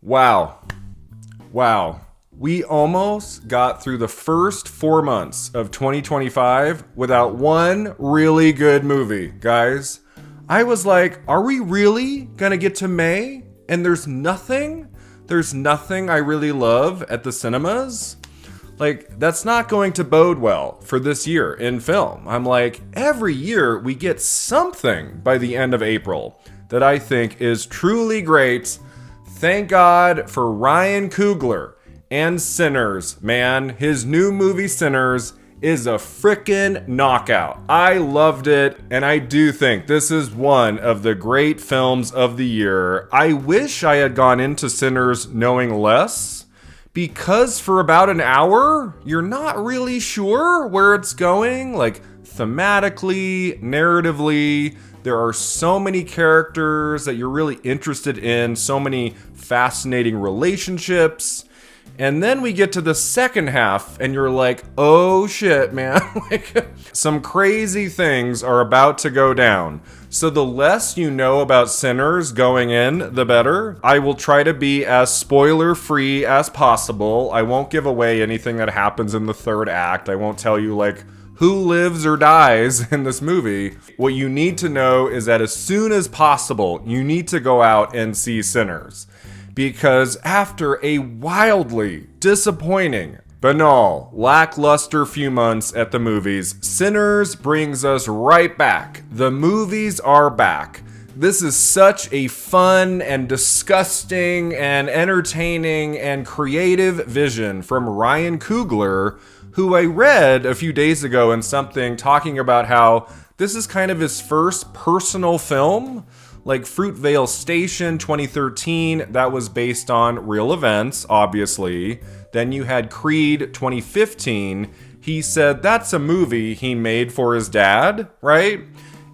Wow. Wow. We almost got through the first 4 months of 2025 without one really good movie, guys. I was like, are we really gonna get to May and there's nothing? There's nothing I really love at the cinemas? Like, that's not going to bode well for this year in film. I'm like, every year we get something by the end of April that I think is truly great. Thank God for Ryan Coogler and Sinners, man. His new movie Sinners is a frickin' knockout. I loved it, and I do think this is one of the great films of the year. I wish I had gone into Sinners knowing less, because for about an hour, you're not really sure where it's going, like thematically, narratively. There are so many characters that you're really interested in, so many fascinating relationships. And then we get to the second half and you're like, oh shit, man. Like, some crazy things are about to go down. So the less you know about Sinners going in, the better. I will try to be as spoiler-free as possible. I won't give away anything that happens in the third act. I won't tell you, like, who lives or dies in this movie. What you need to know is that as soon as possible, you need to go out and see Sinners. Because after a wildly disappointing, banal, lackluster few months at the movies, Sinners brings us right back. The movies are back. This is such a fun and disgusting and entertaining and creative vision from Ryan Coogler, who I read a few days ago in something talking about how this is kind of his first personal film. Like Fruitvale Station 2013, that was based on real events, obviously. Then you had Creed 2015. He said that's a movie he made for his dad, right?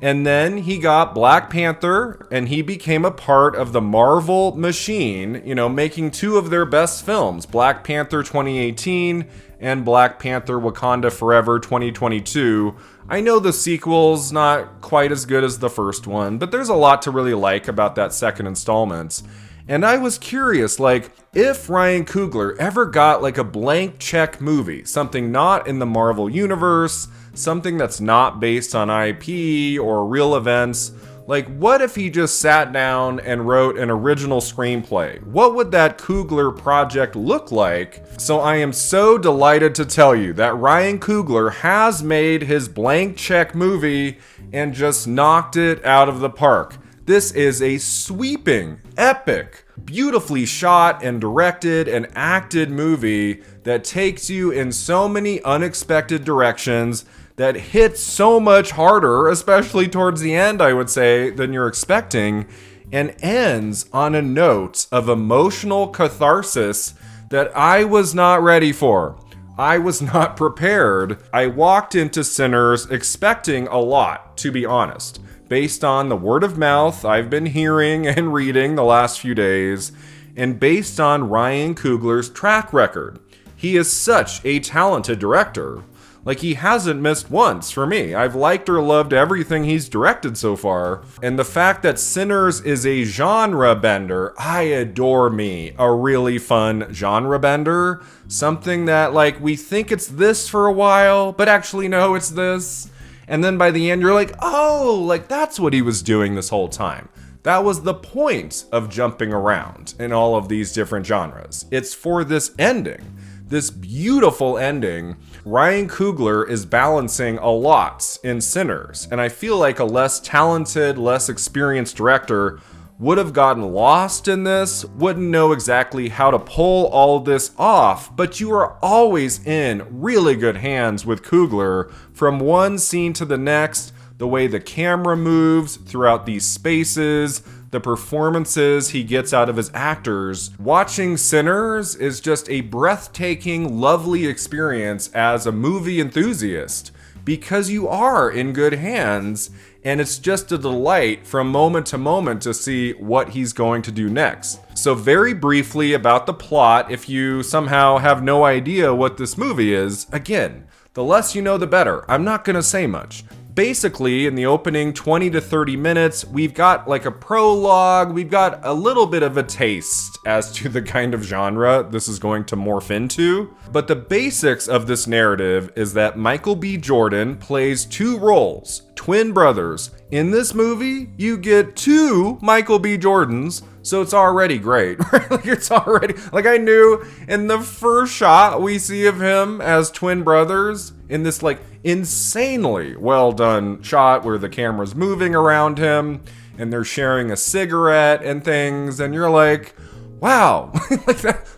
And then he got Black Panther, and he became a part of the Marvel machine, you know, making two of their best films, Black Panther 2018 and Black Panther Wakanda Forever 2022. I know the sequel's not quite as good as the first one, but there's a lot to really like about that second installment. And I was curious, like, if Ryan Coogler ever got like a blank check movie, something not in the Marvel universe, something that's not based on IP or real events, like, what if he just sat down and wrote an original screenplay? What would that Coogler project look like? So I am so delighted to tell you that Ryan Coogler has made his blank check movie and just knocked it out of the park. This is a sweeping, epic, beautifully shot and directed and acted movie that takes you in so many unexpected directions, that hits so much harder, especially towards the end, I would say, than you're expecting, and ends on a note of emotional catharsis that I was not ready for. I was not prepared. I walked into Sinners expecting a lot, to be honest, based on the word of mouth I've been hearing and reading the last few days, and based on Ryan Coogler's track record. He is such a talented director. Like, he hasn't missed once for me. I've liked or loved everything he's directed so far. And the fact that Sinners is a genre bender, I adore me a really fun genre bender. Something that, like, we think it's this for a while, but actually no, it's this. And then by the end, you're like, oh, like, that's what he was doing this whole time. That was the point of jumping around in all of these different genres. It's for this ending. This beautiful ending. Ryan Coogler is balancing a lot in Sinners, and I feel like a less talented, less experienced director would have gotten lost in this, wouldn't know exactly how to pull all this off, but you are always in really good hands with Coogler from one scene to the next, the way the camera moves throughout these spaces, the performances he gets out of his actors. Watching Sinners is just a breathtaking, lovely experience as a movie enthusiast, because you are in good hands, and it's just a delight from moment to moment to see what he's going to do next. So very briefly about the plot, if you somehow have no idea what this movie is, again, the less you know the better. I'm not gonna say much. Basically, in the opening 20 to 30 minutes, we've got like a prologue, we've got a little bit of a taste as to the kind of genre this is going to morph into. But the basics of this narrative is that Michael B. Jordan plays two roles, twin brothers. In this movie, you get two Michael B. Jordans, so it's already great. Like I knew in the first shot we see of him as twin brothers in this like insanely well done shot where the camera's moving around him and they're sharing a cigarette and things, and you're like, wow,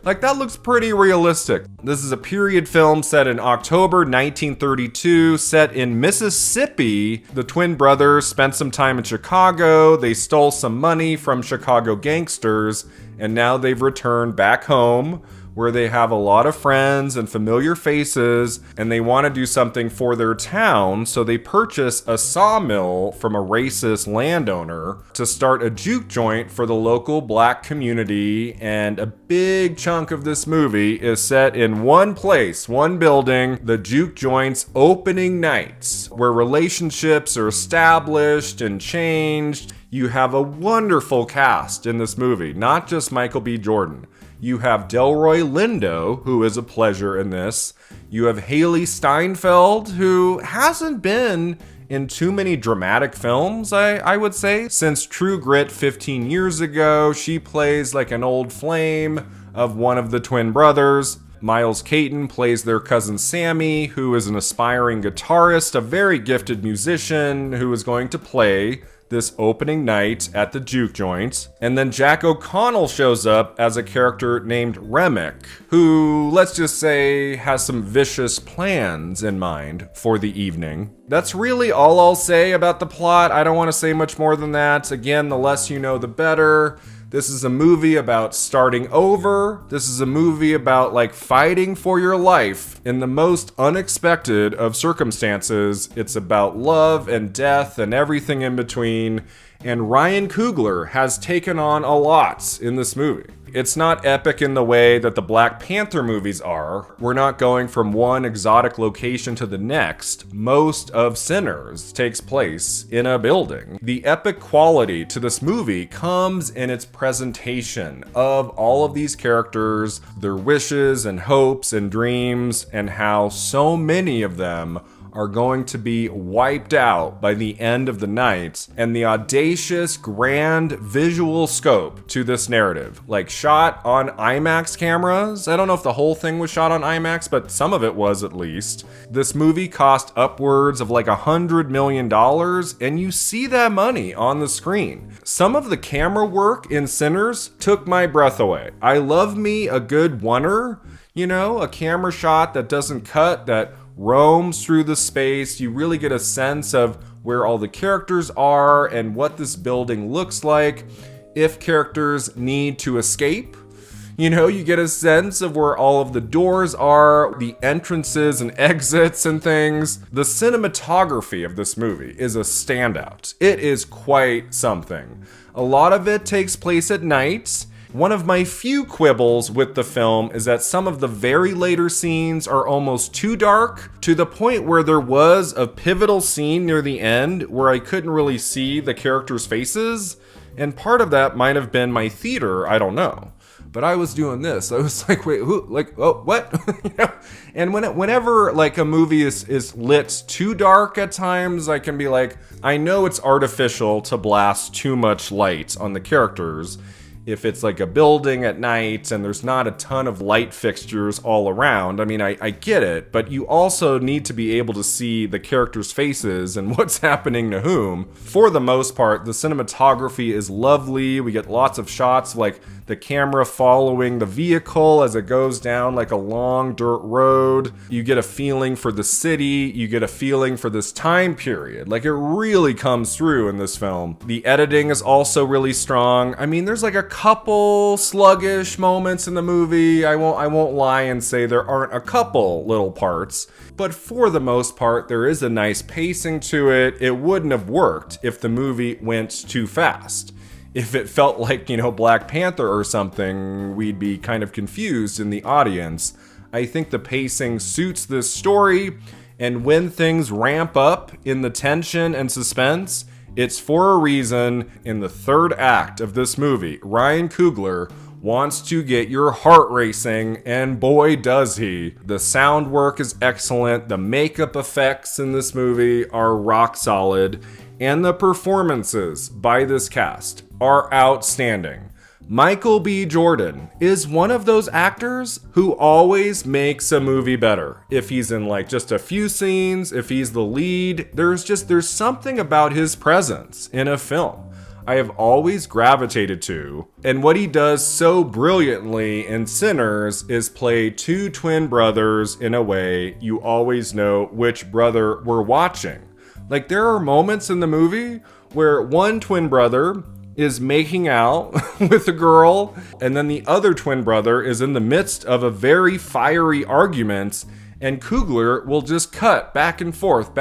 like that looks pretty realistic. This is a period film set in October 1932, set in Mississippi. The twin brothers spent some time in Chicago. They stole some money from Chicago gangsters, and now they've returned back home where they have a lot of friends and familiar faces, and they want to do something for their town, so they purchase a sawmill from a racist landowner to start a juke joint for the local black community. And a big chunk of this movie is set in one place, one building, the juke joint's opening nights, where relationships are established and changed. You have a wonderful cast in this movie, not just Michael B. Jordan. You have Delroy Lindo, who is a pleasure in this. You have Haley Steinfeld, who hasn't been in too many dramatic films, I would say. Since True Grit 15 years ago, she plays like an old flame of one of the twin brothers. Miles Caton plays their cousin Sammy, who is an aspiring guitarist, a very gifted musician who is going to play this opening night at the juke joint. And then Jack O'Connell shows up as a character named Remick, who, let's just say, has some vicious plans in mind for the evening. That's really all I'll say about the plot. I don't want to say much more than that. Again, the less you know, the better. This is a movie about starting over. This is a movie about like fighting for your life in the most unexpected of circumstances. It's about love and death and everything in between. And Ryan Coogler has taken on a lot in this movie. It's not epic in the way that the Black Panther movies are. We're not going from one exotic location to the next. Most of Sinners takes place in a building. The epic quality to this movie comes in its presentation of all of these characters, their wishes and hopes and dreams, and how so many of them are going to be wiped out by the end of the night, and the audacious, grand visual scope to this narrative. Like shot on IMAX cameras. I don't know if the whole thing was shot on IMAX, but some of it was at least. This movie cost upwards of like $100 million, and you see that money on the screen. Some of the camera work in Sinners took my breath away. I love me a good oneer, you know, a camera shot that doesn't cut, that roams through the space. You really get a sense of where all the characters are and what this building looks like. If characters need to escape, you know, you get a sense of where all of the doors are, the entrances and exits and things. The cinematography of this movie is a standout. It is quite something. A lot of it takes place at night. One of my few quibbles with the film is that some of the very later scenes are almost too dark, to the point where there was a pivotal scene near the end where I couldn't really see the characters' faces, and part of that might have been my theater, I don't know. But I was doing this. I was like, wait, who? Like, oh, what? You know? And whenever like a movie is lit too dark at times, I can be like, I know it's artificial to blast too much light on the characters. If it's like a building at night and there's not a ton of light fixtures all around, I mean, I get it, but you also need to be able to see the characters' faces and what's happening to whom. For the most part, the cinematography is lovely. We get lots of shots like the camera following the vehicle as it goes down like a long dirt road. You get a feeling for the city. You get a feeling for this time period. Like, it really comes through in this film. The editing is also really strong. I mean, there's like a couple sluggish moments in the movie. I won't lie and say there aren't a couple little parts, but for the most part, there is a nice pacing to it. It wouldn't have worked if the movie went too fast. If it felt like, you know, Black Panther or something, we'd be kind of confused in the audience. I think the pacing suits this story. And when things ramp up in the tension and suspense, it's for a reason. In the third act of this movie, Ryan Coogler wants to get your heart racing, and boy does he. The sound work is excellent, the makeup effects in this movie are rock solid, and the performances by this cast are outstanding. Michael B. Jordan is one of those actors who always makes a movie better. If he's in like just a few scenes, if he's the lead, there's something about his presence in a film I have always gravitated to. And what he does so brilliantly in Sinners is play two twin brothers in a way you always know which brother we're watching. Like, there are moments in the movie where one twin brother is making out with a girl, and then the other twin brother is in the midst of a very fiery argument, and Coogler will just cut back and forth,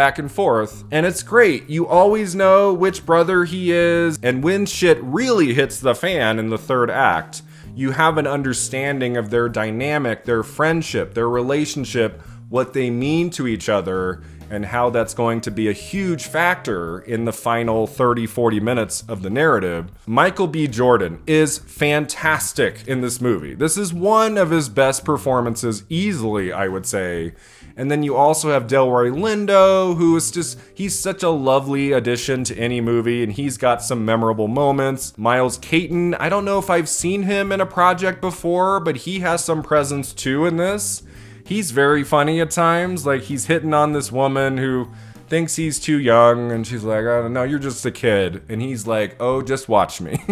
and it's great. You always know which brother he is, and when shit really hits the fan in the third act, you have an understanding of their dynamic, their friendship, their relationship, what they mean to each other, and how that's going to be a huge factor in the final 30-40 minutes of the narrative. Michael B. Jordan is fantastic in this movie. This is one of his best performances, easily, I would say. And then you also have Delroy Lindo, who is he's such a lovely addition to any movie, and he's got some memorable moments. Miles Caton, I don't know if I've seen him in a project before, but he has some presence too in this. He's very funny at times. Like, he's hitting on this woman who thinks he's too young, and she's like, I don't know, you're just a kid. And he's like, oh, just watch me.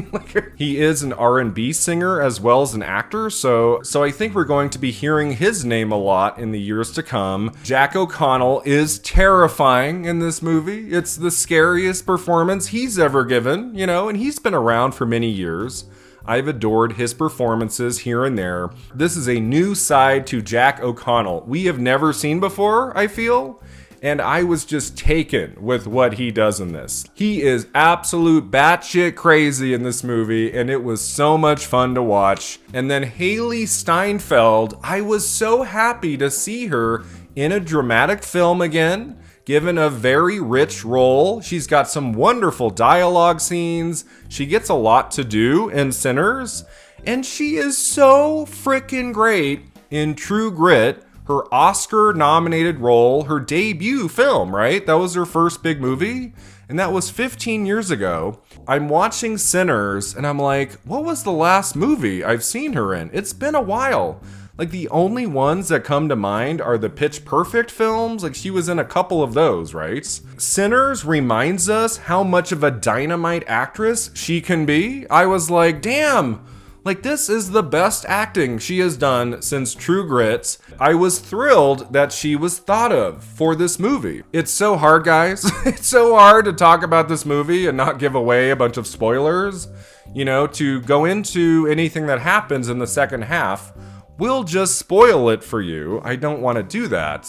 He is an R&B singer as well as an actor, so I think we're going to be hearing his name a lot in the years to come. Jack O'Connell is terrifying in this movie. It's the scariest performance he's ever given, and he's been around for many years. I've adored his performances here and there. This is a new side to Jack O'Connell we have never seen before, I feel. And I was just taken with what he does in this. He is absolute batshit crazy in this movie, and it was so much fun to watch. And then Haley Steinfeld, I was so happy to see her in a dramatic film again, given a very rich role. She's got some wonderful dialogue scenes. She gets a lot to do in Sinners. And she is so freaking great in True Grit, her Oscar-nominated role, her debut film, right? That was her first big movie. And that was 15 years ago. I'm watching Sinners, and I'm like, what was the last movie I've seen her in? It's been a while. Like, the only ones that come to mind are the Pitch Perfect films. Like, she was in a couple of those, right? Sinners reminds us how much of a dynamite actress she can be. I was like, damn, like, this is the best acting she has done since True Grit. I was thrilled that she was thought of for this movie. It's so hard, guys. It's so hard to talk about this movie and not give away a bunch of spoilers. To go into anything that happens in the second half will just spoil it for you. I don't want to do that.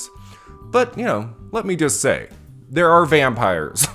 But, let me just say, there are vampires.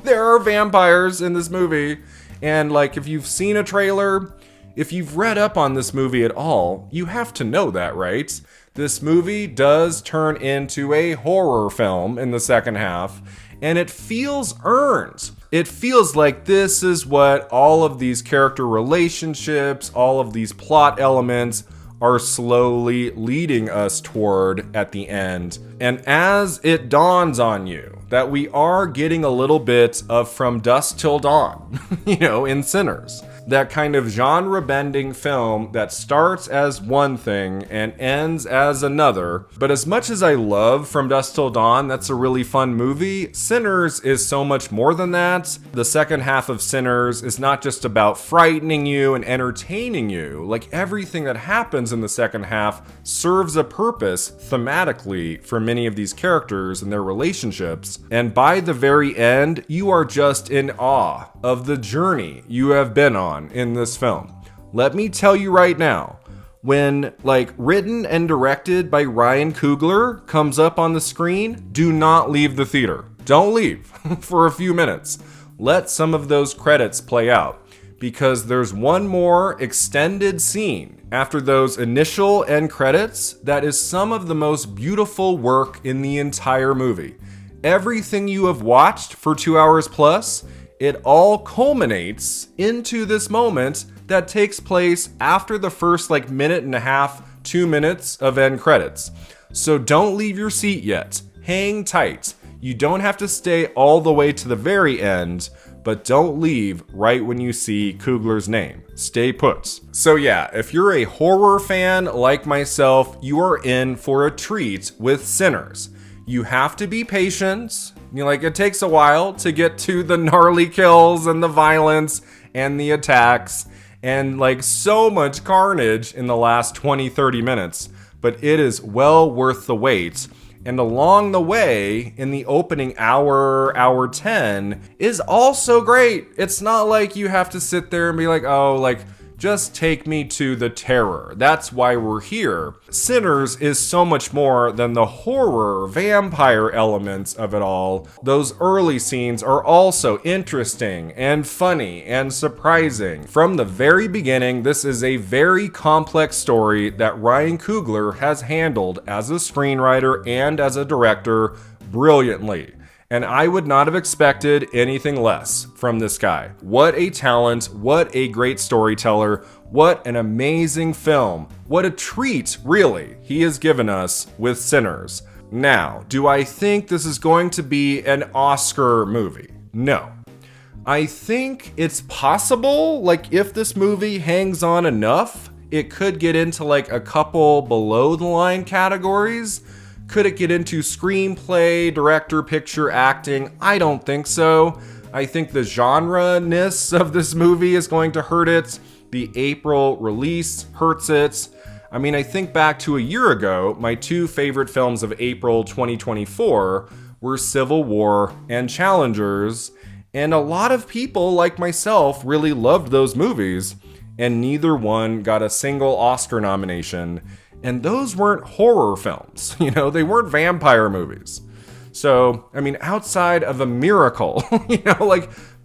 There are vampires in this movie. And, like, if you've seen a trailer, if you've read up on this movie at all, you have to know that, right? This movie does turn into a horror film in the second half, and it feels earned. It feels like this is what all of these character relationships, all of these plot elements are slowly leading us toward at the end. And as it dawns on you that we are getting a little bit of From Dusk Till Dawn, in Sinners, that kind of genre-bending film that starts as one thing and ends as another. But as much as I love From Dusk Till Dawn, that's a really fun movie, Sinners is so much more than that. The second half of Sinners is not just about frightening you and entertaining you. Like, everything that happens in the second half serves a purpose thematically for many of these characters and their relationships. And by the very end, you are just in awe of the journey you have been on in this film. Let me tell you right now, when written and directed by Ryan Coogler comes up on the screen, do not leave the theater. Don't leave for a few minutes. Let some of those credits play out, because there's one more extended scene after those initial end credits that is some of the most beautiful work in the entire movie. Everything you have watched for 2 hours plus, it all culminates into this moment that takes place after the first minute and a half, 2 minutes of end credits. So don't leave your seat yet. Hang tight. You don't have to stay all the way to the very end, but don't leave right when you see Coogler's name. Stay put. So yeah, if you're a horror fan like myself, you are in for a treat with Sinners. You have to be patient. It takes a while to get to the gnarly kills and the violence and the attacks and so much carnage in the last 20-30 minutes, but it is well worth the wait. And along the way, in the opening hour 10, is also great. It's not like you have to sit there and be just take me to the terror. That's why we're here. Sinners is so much more than the horror, vampire elements of it all. Those early scenes are also interesting and funny and surprising. From the very beginning, this is a very complex story that Ryan Coogler has handled as a screenwriter and as a director brilliantly. And I would not have expected anything less from this guy. What a talent, what a great storyteller, what an amazing film. What a treat, really, he has given us with Sinners. Now, do I think this is going to be an Oscar movie? No. I think it's possible, if this movie hangs on enough, it could get into a couple below the line categories. Could it get into screenplay, director, picture, acting? I don't think so. I think the genre-ness of this movie is going to hurt it. The April release hurts it. I think back to a year ago, my two favorite films of April 2024 were Civil War and Challengers, and a lot of people like myself really loved those movies, and neither one got a single Oscar nomination. And those weren't horror films, they weren't vampire movies. So, outside of a miracle,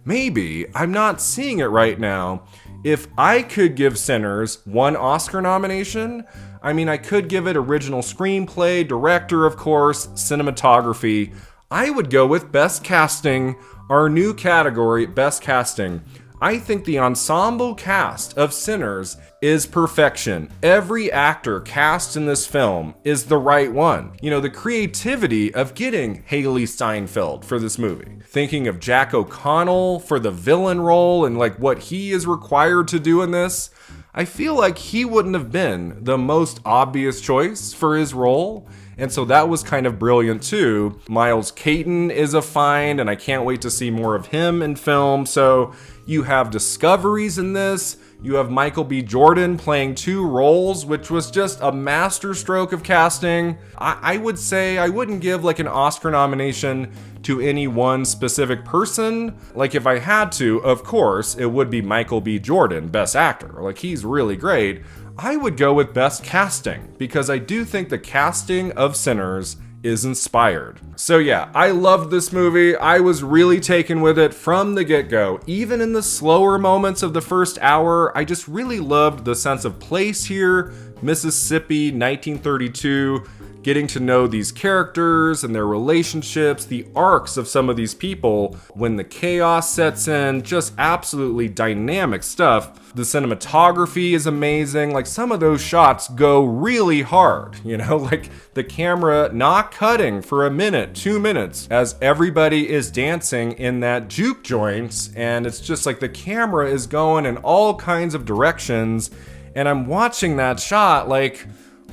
maybe, I'm not seeing it right now. If I could give Sinners one Oscar nomination, I could give it original screenplay, director, of course, cinematography. I would go with best casting, our new category, best casting. I think the ensemble cast of Sinners is perfection. Every actor cast in this film is the right one. The creativity of getting Haley Steinfeld for this movie. Thinking of Jack O'Connell for the villain role and what he is required to do in this. I feel like he wouldn't have been the most obvious choice for his role. And so that was kind of brilliant too. Miles Caton is a find, and I can't wait to see more of him in film. So you have discoveries in this. You have Michael B. Jordan playing two roles, which was just a masterstroke of casting. I would say I wouldn't give an Oscar nomination to any one specific person. If I had to, of course, it would be Michael B. Jordan, best actor. He's really great. I would go with best casting because I do think the casting of Sinners is inspired. So yeah, I loved this movie. I was really taken with it from the get-go. Even in the slower moments of the first hour, I just really loved the sense of place here. Mississippi, 1932. Getting to know these characters and their relationships, the arcs of some of these people when the chaos sets in, just absolutely dynamic stuff. The cinematography is amazing. Some of those shots go really hard, the camera not cutting for a minute, 2 minutes as everybody is dancing in that juke joint. And it's just the camera is going in all kinds of directions. And I'm watching that shot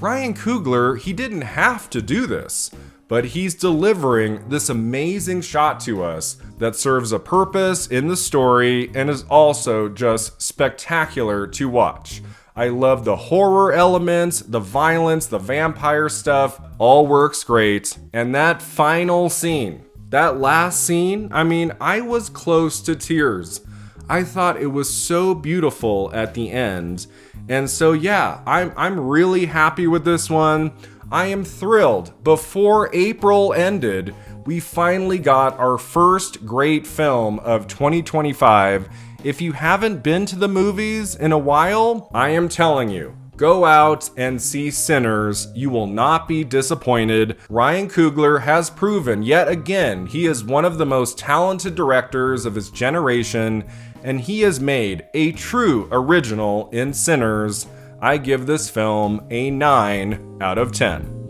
Ryan Coogler, he didn't have to do this, but he's delivering this amazing shot to us that serves a purpose in the story and is also just spectacular to watch. I love the horror elements, the violence, the vampire stuff, all works great. And that final scene, that last scene, I was close to tears. I thought it was so beautiful at the end. And so yeah, I'm really happy with this one. I am thrilled. Before April ended, we finally got our first great film of 2025 If you haven't been to the movies in a while, I am telling you, go out and see Sinners. You will not be disappointed. Ryan Coogler has proven yet again he is one of the most talented directors of his generation, and he has made a true original in Sinners. I give this film a 9 out of 10.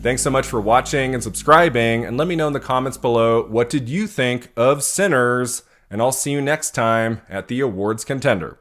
Thanks so much for watching and subscribing, and let me know in the comments below, what did you think of Sinners? And I'll see you next time at the Awards Contender.